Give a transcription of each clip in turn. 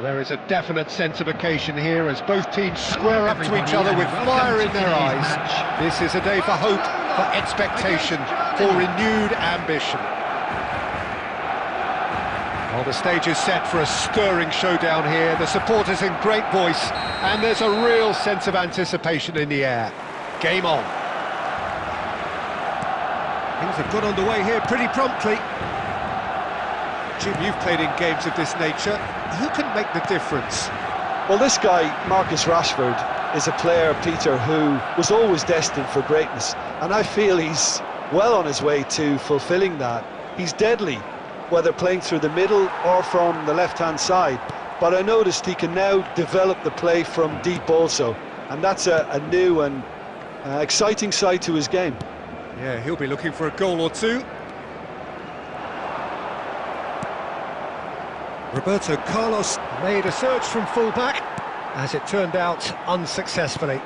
There is a definite sense of occasion here as both teams square up to each other with fire in their eyes. This is a day for hope, for expectation, for renewed ambition. Well, the stage is set for a stirring showdown here. The supporters in great voice, and there's a real sense of anticipation in the air. Game on. Things have got underway here pretty promptly. Jim, you've played in games of this nature. Who can make the difference? Well, this guy, Marcus Rashford, is a player, Peter, who was always destined for greatness. And I feel he's well on his way to fulfilling that. He's deadly, whether playing through the middle or from the left-hand side. But I noticed he can now develop the play from deep also. And that's a new and exciting side to his game. Yeah, he'll be looking for a goal or two. Roberto Carlos made a surge from full-back, as it turned out unsuccessfully.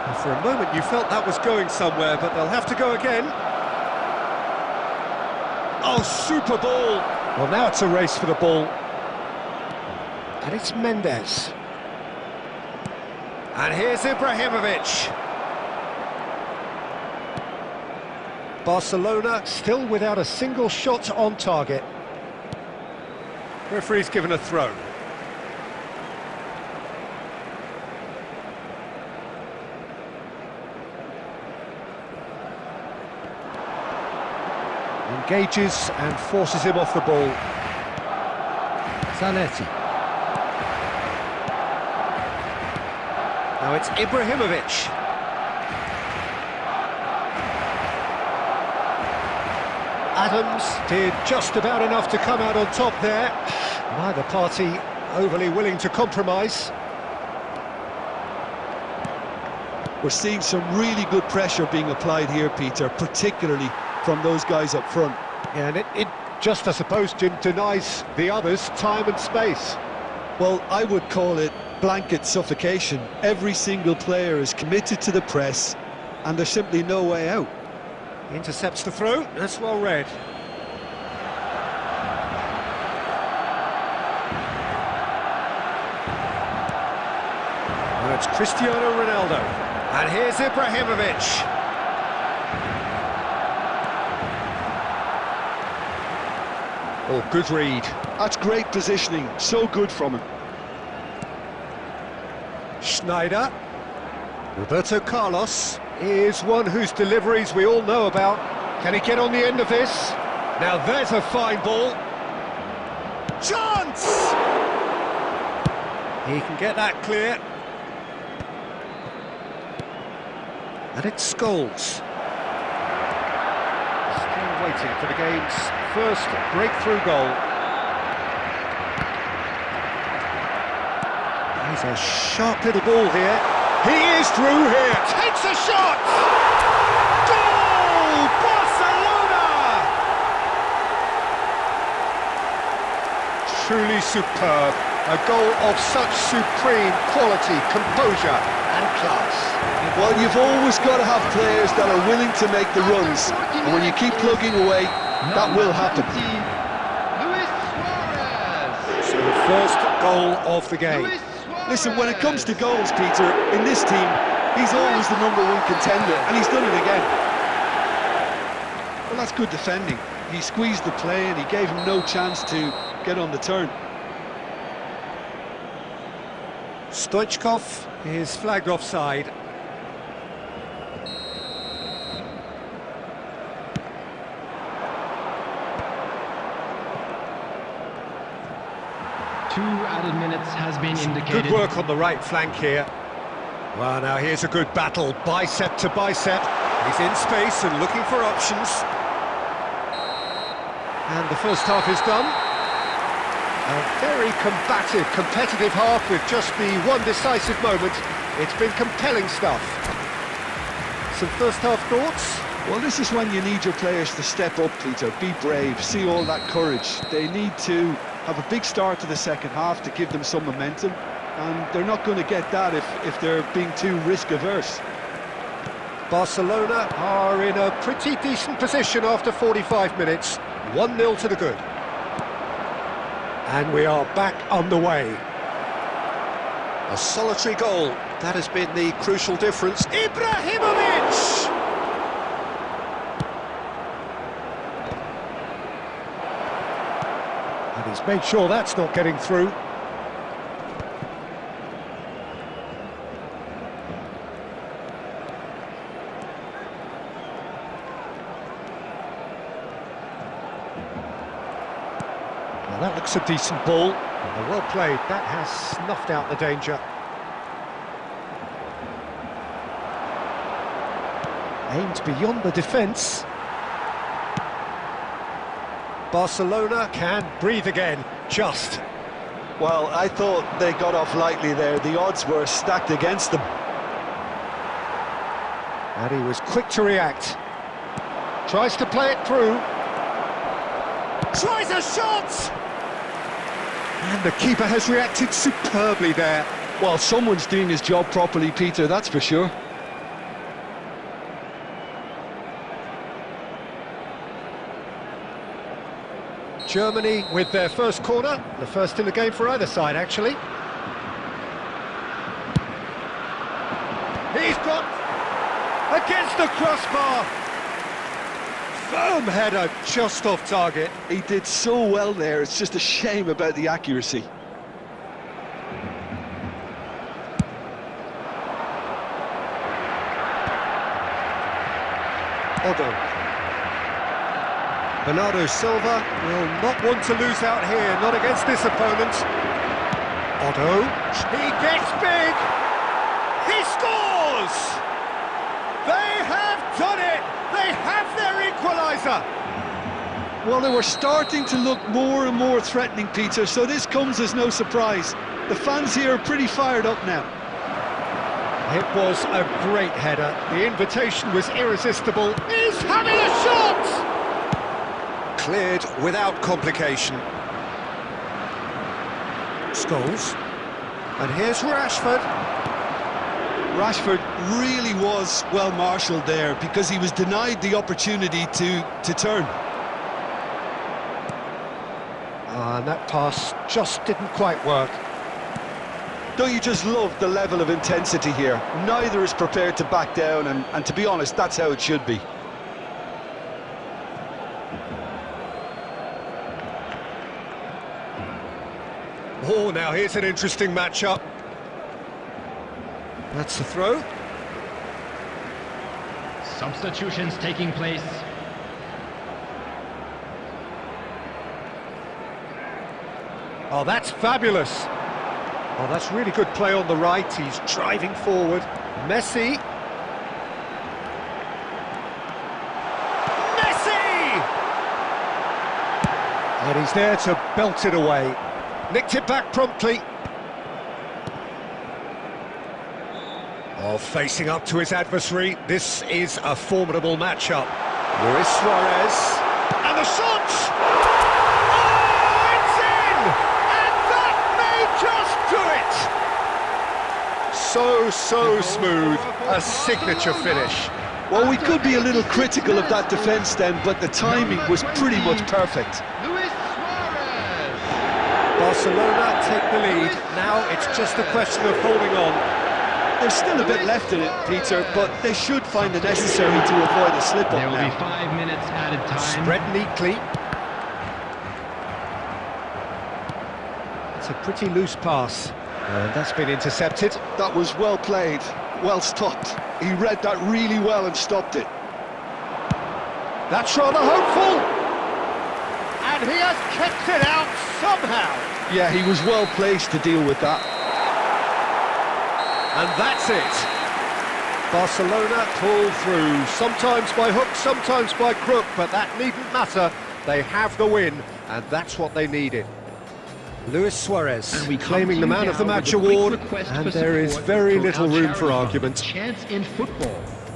And for a moment you felt that was going somewhere, but they'll have to go again. Oh, super ball! Well, now it's a race for the ball. And it's Mendes. And here's Ibrahimovic. Barcelona still without a single shot on target. Referee's given a throw. Engages and forces him off the ball. Zanetti. Now it's Ibrahimovic. Adams did just about enough to come out on top there. Neither party overly willing to compromise. We're seeing some really good pressure being applied here, Peter, particularly from those guys up front. Yeah, and it just, I suppose, Jim, denies the others time and space. Well, I would call it blanket suffocation. Every single player is committed to the press, and there's simply no way out. Intercepts the throw, that's well read. Now it's Cristiano Ronaldo. And here's Ibrahimovic. Oh, good read. That's great positioning, so good from him. Schneider. Roberto Carlos is one whose deliveries we all know about. Can he get on the end of this? Now there's a fine ball. Chance! He can get that clear. And it's Scholes. Still waiting for the game's first breakthrough goal. He's a sharp little ball here. He is through here, takes a shot! Goal! Barcelona! Truly superb. A goal of such supreme quality, composure and class. Well, you've always got to have players that are willing to make the runs. And when you keep plugging away, that will happen. So the first goal of the game. Listen, when it comes to goals, Peter, in this team, he's always the #1 contender, and he's done it again. Well, that's good defending. He squeezed the play and he gave him no chance to get on the turn. Stoichkov is flagged offside. Two added minutes has been indicated. Good work on the right flank here. Well, now here's a good battle, bicep to bicep. He's in space and looking for options. And the first half is done. A very combative, competitive half with just the one decisive moment. It's been compelling stuff. Some first half thoughts? Well, this is when you need your players to step up, Peter. Be brave, see all that courage. They need to have a big start to the second half to give them some momentum, and they're not going to get that if they're being too risk-averse. Barcelona are in a pretty decent position after 45 minutes. 1-0 to the good. And we are back on the way. A solitary goal, that has been the crucial difference. Ibrahimovic! And he's made sure that's not getting through. Well, that looks a decent ball. Well played, that has snuffed out the danger. Aimed beyond the defence. Barcelona can breathe again, just. Well, I thought they got off lightly there. The odds were stacked against them. And he was quick to react. Tries to play it through. Tries a shot! And the keeper has reacted superbly there. Well, someone's doing his job properly, Peter, that's for sure. Germany with their first corner, the first in the game for either side, actually. He's got against the crossbar. Firm header, just off target. He did so well there, it's just a shame about the accuracy. Otto. Bernardo Silva will not want to lose out here, not against this opponent. Otto, he gets big! He scores! They have done it! They have their equaliser! Well, they were starting to look more and more threatening, Peter, so this comes as no surprise. The fans here are pretty fired up now. It was a great header. The invitation was irresistible. He's having a shot! Cleared without complication. Scholes. And here's Rashford. Rashford really was well marshalled there because he was denied the opportunity to turn. And that pass just didn't quite work. Don't you just love the level of intensity here? Neither is prepared to back down, and to be honest, that's how it should be. Oh, now here's an interesting matchup. That's the throw. Substitutions taking place. Oh, that's fabulous. Oh, that's really good play on the right. He's driving forward. Messi. Messi! And he's there to belt it away. Nicked it back promptly. Oh, facing up to his adversary. This is a formidable matchup. Luis Suarez. And the shot! Oh, it's in! And that may just do it! So smooth. A signature finish. Well, we could be a little critical of that defence then, but the timing was pretty much perfect. Barcelona take the lead. Now it's just a question of holding on. There's still a bit left in it, Peter, but they should find it necessary to avoid a slip-up There will now. be 5 minutes added time. Spread neatly. It's a pretty loose pass. And that's been intercepted. That was well played, well stopped. He read that really well and stopped it. That's rather hopeful. And he has kept it out somehow. Yeah, he was well placed to deal with that. And that's it. Barcelona pull through, sometimes by hook, sometimes by crook, but that needn't matter. They have the win, and that's what they needed. Luis Suarez claiming the Man of the Match award, and there is very little room for argument. Chance in football.